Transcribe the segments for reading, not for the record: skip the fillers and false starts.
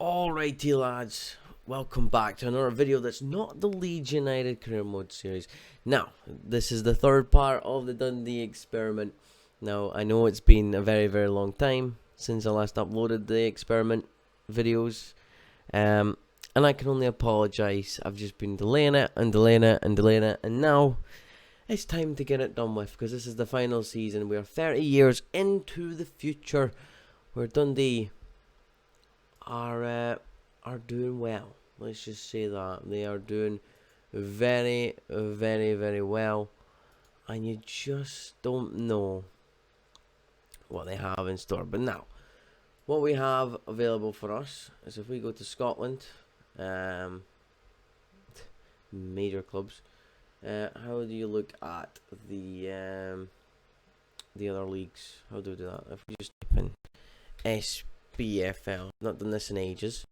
Alrighty lads, welcome back to another video that's not the Leeds United career mode series. Now, this is the third part of the Dundee experiment. Now, I know it's been a very long time since I last uploaded the experiment videos. And I can only apologise. I've just been delaying it, and now it's time to get it done with, because this is the final season. We are 30 years into the future, where Dundee are doing well. Let's just say that they are doing very well, and you just don't know what they have in store. But now, what we have available for us is, if we go to Scotland, major clubs, how do you look at the other leagues? How do we do that? If we just type in SBFL, not done this in ages.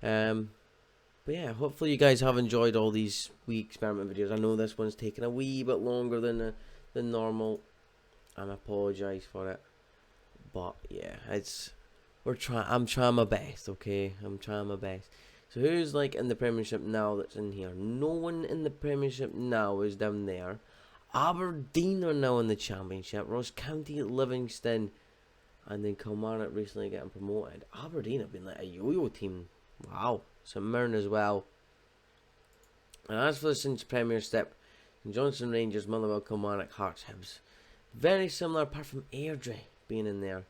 But yeah, hopefully you guys have enjoyed all these wee experiment videos. I know this one's taken a wee bit longer than normal, and I apologise for it. But yeah, I'm trying my best, okay? I'm trying my best. So who's like in the Premiership now that's in here? No one in the Premiership now is down there. Aberdeen are now in the Championship. Ross County, Livingston, and then Kilmarnock recently getting promoted. Aberdeen have been like a yo-yo team. Wow. St Mirren as well. And as for the Cinch Premiership, Johnson Rangers, Motherwell, Kilmarnock, Hearts, Hibs. Very similar apart from Airdrie being in there.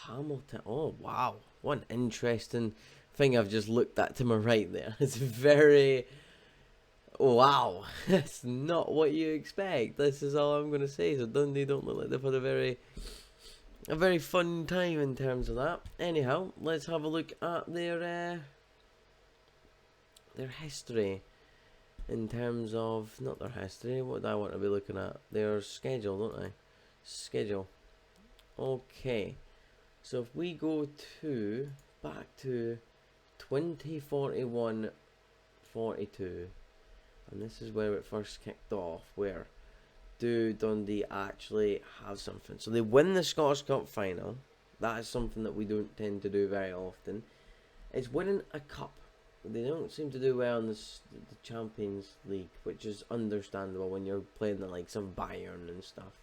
Hamilton. Oh, wow. What an interesting thing I've just looked at to my right there. It's very... wow. That's not what you expect. This is all I'm going to say. So Dundee don't look like they've had a very fun time in terms of that. Anyhow, let's have a look at their history. In terms of, not their history, what do I want to be looking at? Their schedule, don't I? Schedule. Okay. So if we go back to 2041-42, and this is where it first kicked off, where do Dundee actually have something? So they win the Scottish Cup final. That is something that we don't tend to do very often. It's winning a cup. They don't seem to do well in the Champions League, which is understandable when you're playing the likes of Bayern and stuff.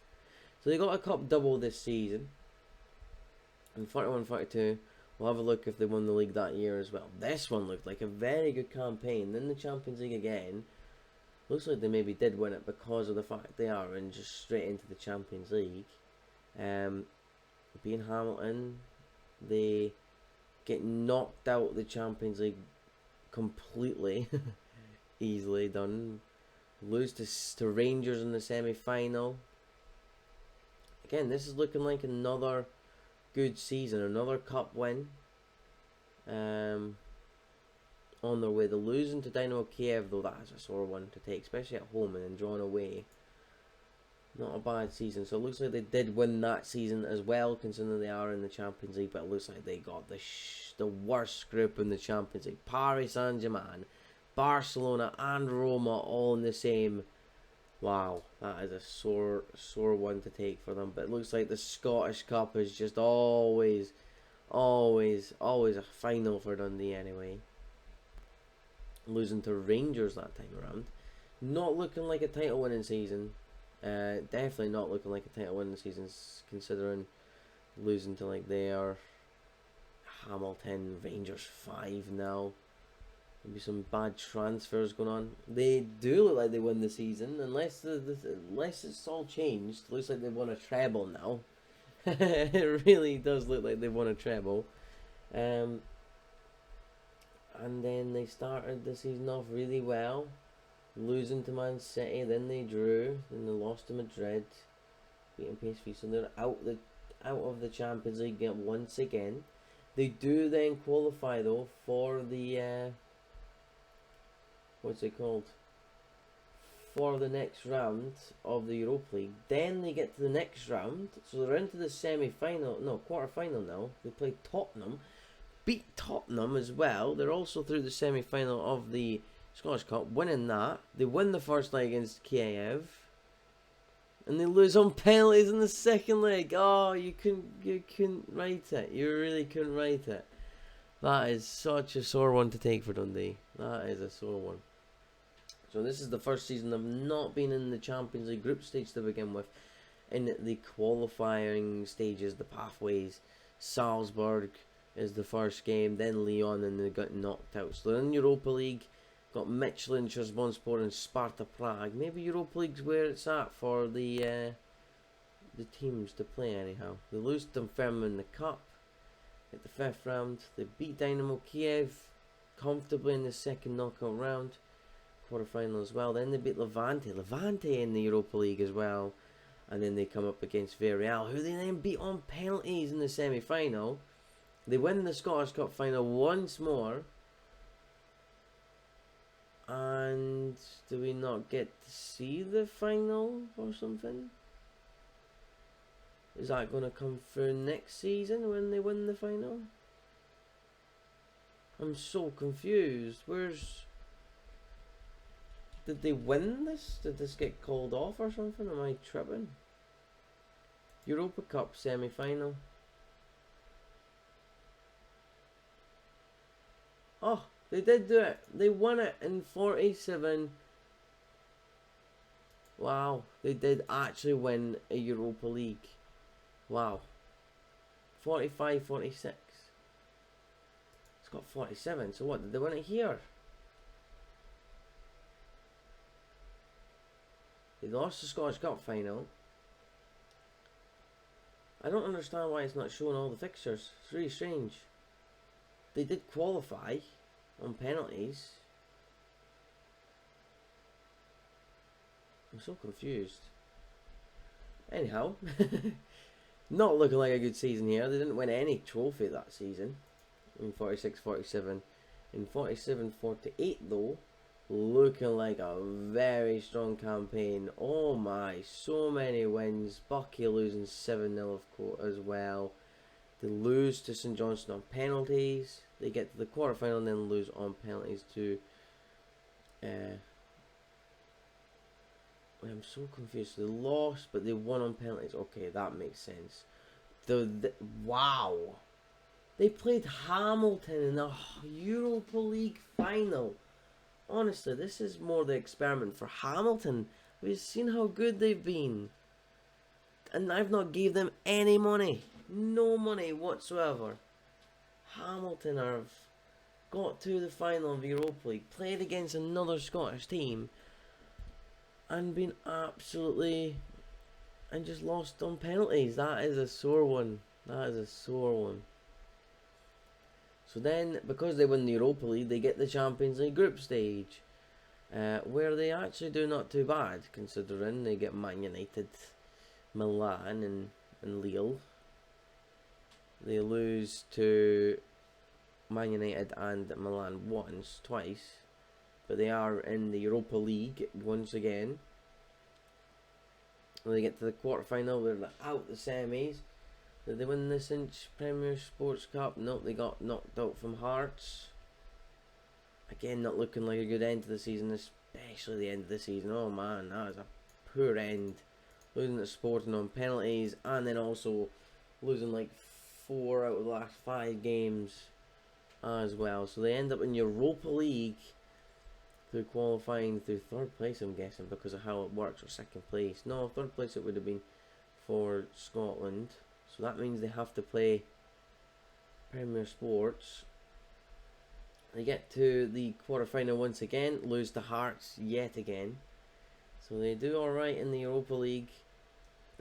So they got a cup double this season. And 41-42, we'll have a look if they won the league that year as well. This one looked like a very good campaign. Then the Champions League again. Looks like they maybe did win it because of the fact they are in just straight into the Champions League. Being Hamilton, they get knocked out of the Champions League completely. Easily done. Lose to Rangers in the semi-final. Again, this is looking like another good season, another cup win. On their way. They're losing to Dynamo Kiev, though that is a sore one to take, especially at home, and then drawn away. Not a bad season. So it looks like they did win that season as well, considering they are in the Champions League, but it looks like they got the worst group in the Champions League. Paris Saint-Germain, Barcelona and Roma all in the same. Wow, that is a sore one to take for them. But it looks like the Scottish Cup is just always a final for Dundee anyway. Losing to Rangers that time around. Not looking like a title winning season. Definitely not looking like a title winning season, considering losing to like they are. Hamilton, Rangers 5 now. Maybe some bad transfers going on. They do look like they win the season, unless it's all changed. Looks like they won a treble now. It really does look like they won a treble. And then they started the season off really well, losing to Man City, then they drew, then they lost to Madrid, beating PSV, so they're out of the Champions League once again. They do then qualify though for the what's it called? For the next round of the Europa League. Then they get to the next round, so they're into the quarter-final now. They play Tottenham. Beat Tottenham as well. They're also through the semi-final of the Scottish Cup, winning that. They win the first leg against Kiev, and they lose on penalties in the second leg. Oh, you couldn't write it. You really couldn't write it. That is such a sore one to take for Dundee. That is a sore one. So this is the first season they've not been in the Champions League group stage to begin with. In the qualifying stages, the pathways, Salzburg is the first game, then Lyon, and they got knocked out. So they're in Europa League, got Michelin, Trabzonspor, and Sparta Prague. Maybe Europa League's where it's at for the teams to play anyhow. They lose to Dunfermline in the cup at the fifth round. They beat Dynamo Kiev comfortably in the second knockout round, quarterfinal as well. Then they beat Levante in the Europa League as well. And then they come up against Villarreal, who they then beat on penalties in the semi-final. They win the Scottish Cup final once more. And do we not get to see the final or something? Is that going to come through next season when they win the final? I'm so confused. Did they win this? Did this get called off or something? Am I tripping? Europa Cup semi-final. Oh, they did do it. They won it in 47. Wow, they did actually win a Europa League. Wow. 45, 46. It's got 47. So what, did they win it here? They lost the Scottish Cup final. I don't understand why it's not showing all the fixtures. It's really strange. They did qualify on penalties. I'm so confused. Anyhow, not looking like a good season here. They didn't win any trophy that season in 46-47. In 47-48 though, looking like a very strong campaign. Oh my, so many wins. Bucky losing 7-0 of course as well. They lose to St Johnstone on penalties. They get to the quarterfinal and then lose on penalties to I'm so confused. They lost but they won on penalties. Okay, that makes sense. Wow. They played Hamilton in the Europa League final. Honestly, this is more the experiment for Hamilton. We've seen how good they've been. And I've not gave them any money. No money whatsoever. Hamilton have got to the final of the Europa League, played against another Scottish team, and been absolutely... and just lost on penalties. That is a sore one. That is a sore one. So then, because they win the Europa League, they get the Champions League group stage, where they actually do not too bad, considering they get Man United, Milan, and Lille. They lose to Man United and Milan twice, but they are in the Europa League once again. When they get to the quarterfinal, they're out the semis. Did they win the Cinch Premier Sports Cup? Nope, they got knocked out from Hearts. Again, not looking like a good end to the season, especially the end of the season. Oh man, that is a poor end. Losing to Sporting on penalties, and then also losing like 4 out of the last 5 games as well. So they end up in Europa League through qualifying through 3rd place, I'm guessing, because of how it works, or 2nd place. No, 3rd place it would have been for Scotland. So that means they have to play Premier Sports. They get to the quarterfinal once again, lose to Hearts yet again. So they do alright in the Europa League.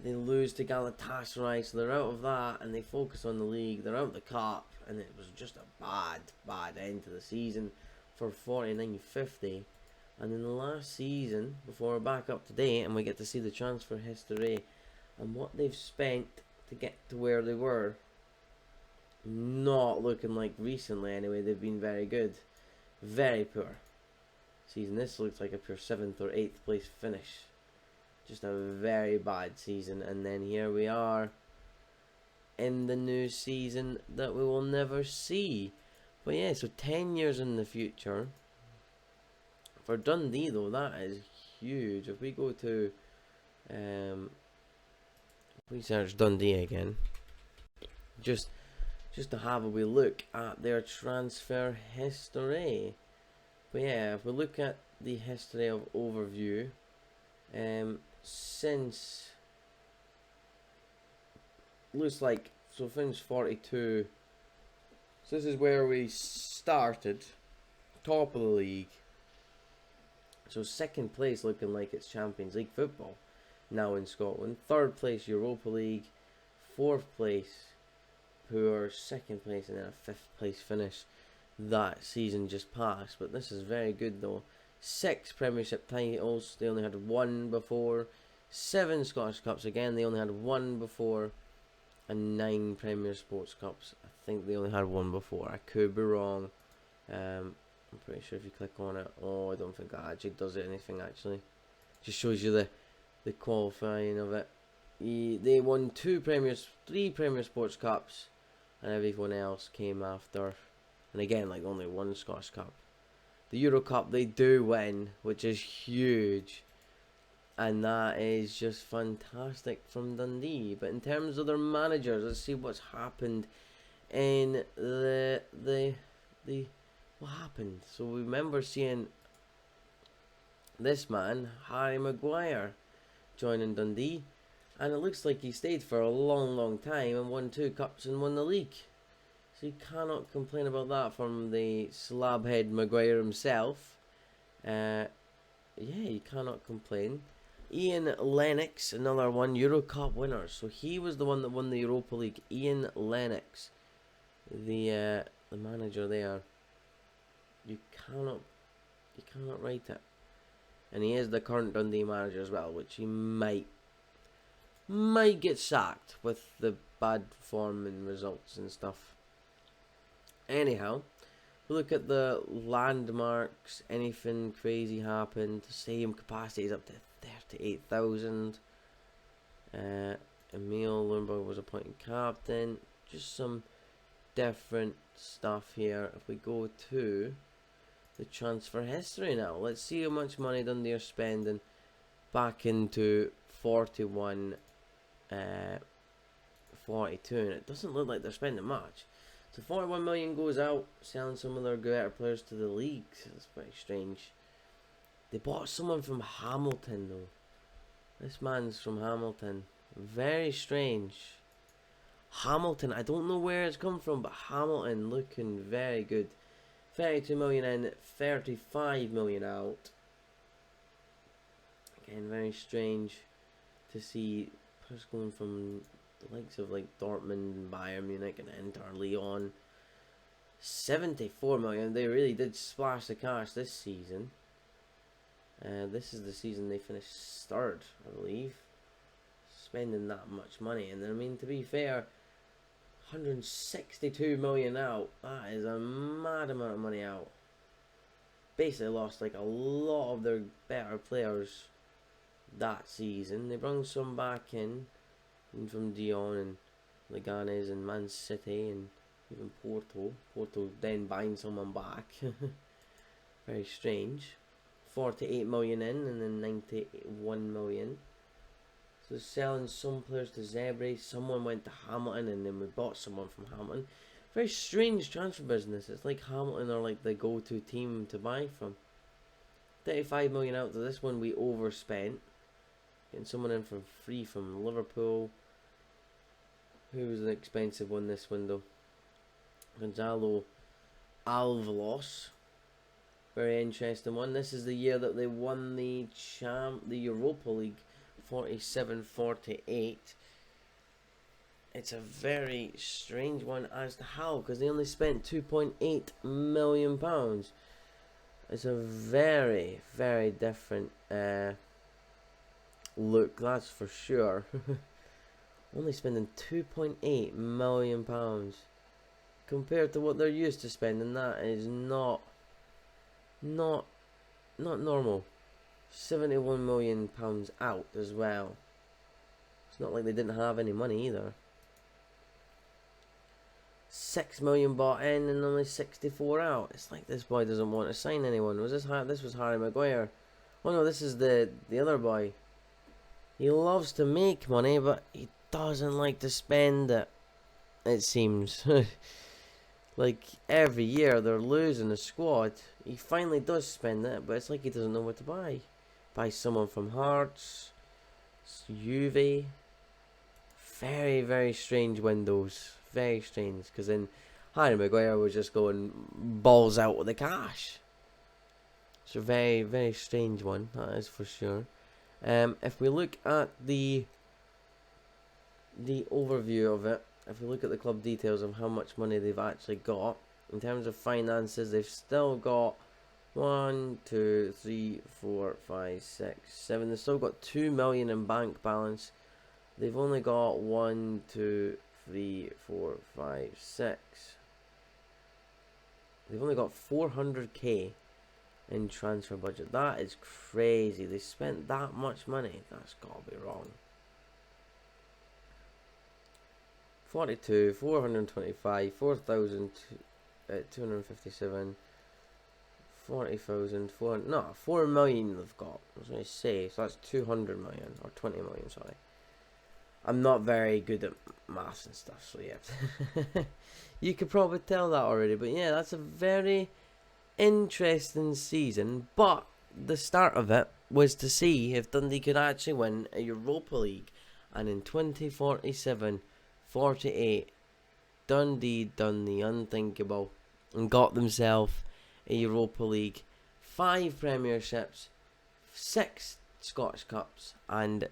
They lose to Galatasaray, so they're out of that, and they focus on the league. They're out of the cup, and it was just a bad end to the season for 49-50. And in the last season, before we're back up to date, and we get to see the transfer history and what they've spent to get to where they were, not looking like recently anyway. They've been very good, very poor season. This looks like a pure 7th or 8th place finish. Just a very bad season. And then here we are in the new season that we will never see. But yeah, so 10 years in the future for Dundee though, that is huge. If we go to we search Dundee again, just just to have a wee look at their transfer history. But yeah, if we look at the history of overview, since looks like so since 42, so this is where we started, top of the league. So second place looking like it's Champions League football now in Scotland. Third place Europa League. Fourth place poor. Second place, and then a fifth place finish that season just passed. But this is very good though. 6 Premiership titles, they only had 1 before. 7 Scottish Cups, again they only had 1 before. And 9 Premier Sports Cups, I think they only had 1 before. I could be wrong. I'm pretty sure if you click on it, oh, I don't think that actually does it anything actually. Just shows you the qualifying of it. They won 3 Premier Sports Cups, and everyone else came after. And again, like only 1 Scottish Cup. The Euro Cup they do win, which is huge, and that is just fantastic from Dundee. But in terms of their managers, let's see what's happened in the what happened. So we remember seeing this man, Harry Maguire, joining Dundee, and it looks like he stayed for a long time and won 2 cups and won the league. So you cannot complain about that from the slabhead Maguire himself. Yeah, you cannot complain. Ian Lennox, another one, Euro Cup winner. So he was the one that won the Europa League. Ian Lennox, the manager there. You cannot write it. And he is the current Dundee manager as well, which he might get sacked with the bad form and results and stuff. Anyhow, we look at the landmarks. Anything crazy happened. The stadium capacity is up to 38,000. Emil Lundberg was appointed captain. Just some different stuff here. If we go to the transfer history now, let's see how much money Dundee are spending back into 41 42, and it doesn't look like they're spending much. So 41 million goes out, selling some of their better players to the leagues. That's very strange. They bought someone from Hamilton though. This man's from Hamilton. Very strange. Hamilton, I don't know where it's come from, but Hamilton looking very good. 32 million in, 35 million out. Again, very strange to see players going from the likes of like Dortmund and Bayern Munich and Inter Leon. 74 million. They really did splash the cash this season. This is the season they finished 3rd, I believe. Spending that much money, and I mean, to be fair, 162 million out. That is a mad amount of money out. Basically lost like a lot of their better players that season. They brought some back in from Dion and Leganes and Man City and even Porto. Porto then buying someone back. Very strange. 48 million in and then 91 million. So selling some players to Zebre. Someone went to Hamilton and then we bought someone from Hamilton. Very strange transfer business. It's like Hamilton are like the go-to team to buy from. 35 million out to this one we overspent. Getting someone in for free from Liverpool. Who was an expensive one this window? Gonzalo Alvalos. Very interesting one. This is the year that they won the Europa League, 47-48. It's a very strange one as to how, because they only spent £2.8 million. It's a very, very different look, that's for sure. Only spending £2.8 million compared to what they're used to spending. That is not normal. £71 million out as well. It's not like they didn't have any money either. 6 million bought in and only 64 out. It's like this boy doesn't want to sign anyone. Was this was Harry Maguire? Oh no, this is the other boy. He loves to make money, but he doesn't like to spend it. it seems. Like, every year they're losing the squad. He finally does spend it, but it's like he doesn't know what to buy. Buy someone from Hearts, Juve. Very, very strange windows. Very strange, because then Harry Maguire was just going balls out with the cash. It's a very, very strange one, that is for sure. If we look at the overview of it, if we look at the club details of how much money they've actually got, in terms of finances, they've still got 1, 2, 3, 4, 5, 6, 7. They've still got 2 million in bank balance. They've only got 1, 2, 3, 4, 5, 6. They've only got 400k in transfer budget. That is crazy. They spent that much money. That's gotta be wrong. 42, 425, 4,257, 40,000, 4 million they've got. I was going to say, so that's 200 million, or 20 million, sorry. I'm not very good at maths and stuff, so yeah. You could probably tell that already, but yeah, that's a very interesting season. But the start of it was to see if Dundee could actually win a Europa League, and in 2047-48, Dundee done the unthinkable and got themselves a Europa League, 5 Premierships, 6 Scottish Cups, and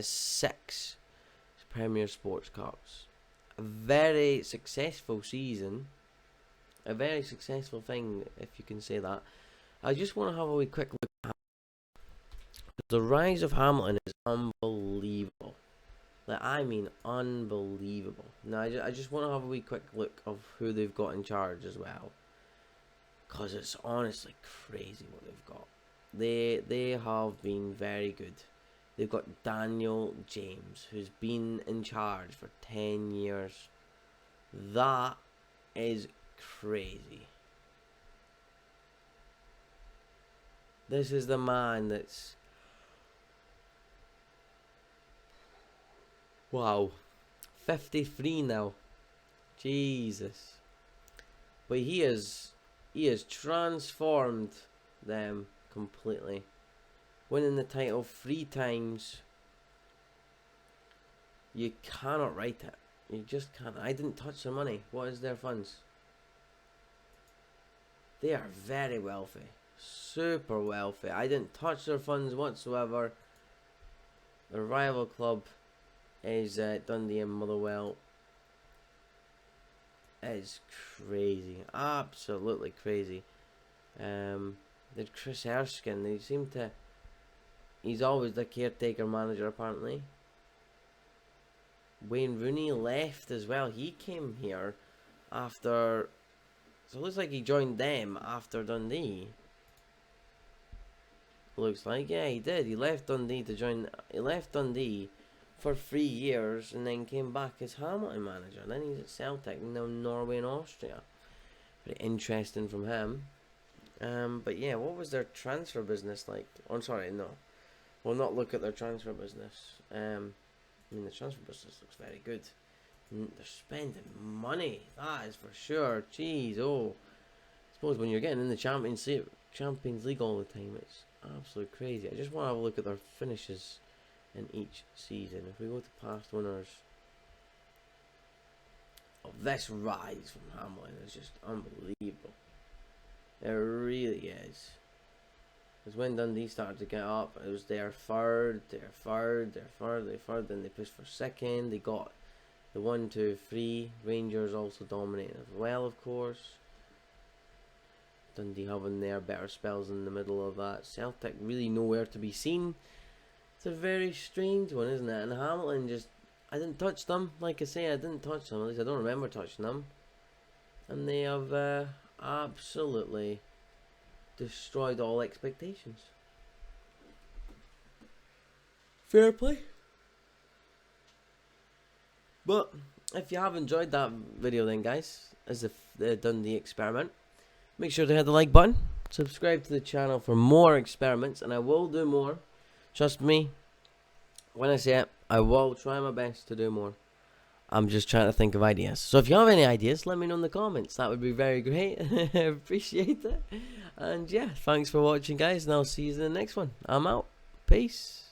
6 Premier Sports Cups. A very successful season. A very successful thing, if you can say that. I just want to have a wee quick look at the rise of Hamilton is unbelievable. Like, I mean, unbelievable. Now, I just want to have a wee quick look of who they've got in charge as well, because it's honestly crazy what they've got. They have been very good. They've got Daniel James, who's been in charge for 10 years. That is crazy. This is the man that's... Wow. 53 now. Jesus. But he has transformed them completely. Winning the title 3 times. You cannot write it. You just can't. I didn't touch the money. What is their funds? They are very wealthy. Super wealthy. I didn't touch their funds whatsoever. The rival club is Dundee and Motherwell. It's crazy. Absolutely crazy. There's Chris Erskine. They seem to... He's always the caretaker manager, apparently. Wayne Rooney left as well. He came here after... So it looks like he joined them after Dundee. Looks like, yeah, he did. He left Dundee to join... He left Dundee for 3 years and then came back as Hamilton manager. Then he's at Celtic, now Norway and Austria. Very interesting from him. But yeah, what was their transfer business like? Oh, sorry, no. We'll not look at their transfer business. I mean, the transfer business looks very good. They're spending money, that is for sure. Jeez, oh. I suppose when you're getting in the Champions League all the time, it's absolutely crazy. I just want to have a look at their finishes in each season. If we go to past winners, this rise from Hamilton is just unbelievable. It really is. Because when Dundee started to get up, it was their third, then they pushed for second. They got the 1, 2, 3. Rangers also dominated as well, of course. Dundee having their better spells in the middle of that. Celtic really nowhere to be seen. It's a very strange one, isn't it? And Hamilton just... I didn't touch them. Like I say, I didn't touch them. At least I don't remember touching them. And they have absolutely destroyed all expectations. Fair play. But if you have enjoyed that video then, guys, as the Dundee experiment, make sure to hit the like button, subscribe to the channel for more experiments, and I will do more. Trust me, when I say it, I will try my best to do more. I'm just trying to think of ideas. So if you have any ideas, let me know in the comments. That would be very great. Appreciate it. And yeah, thanks for watching, guys, and I'll see you in the next one. I'm out. Peace.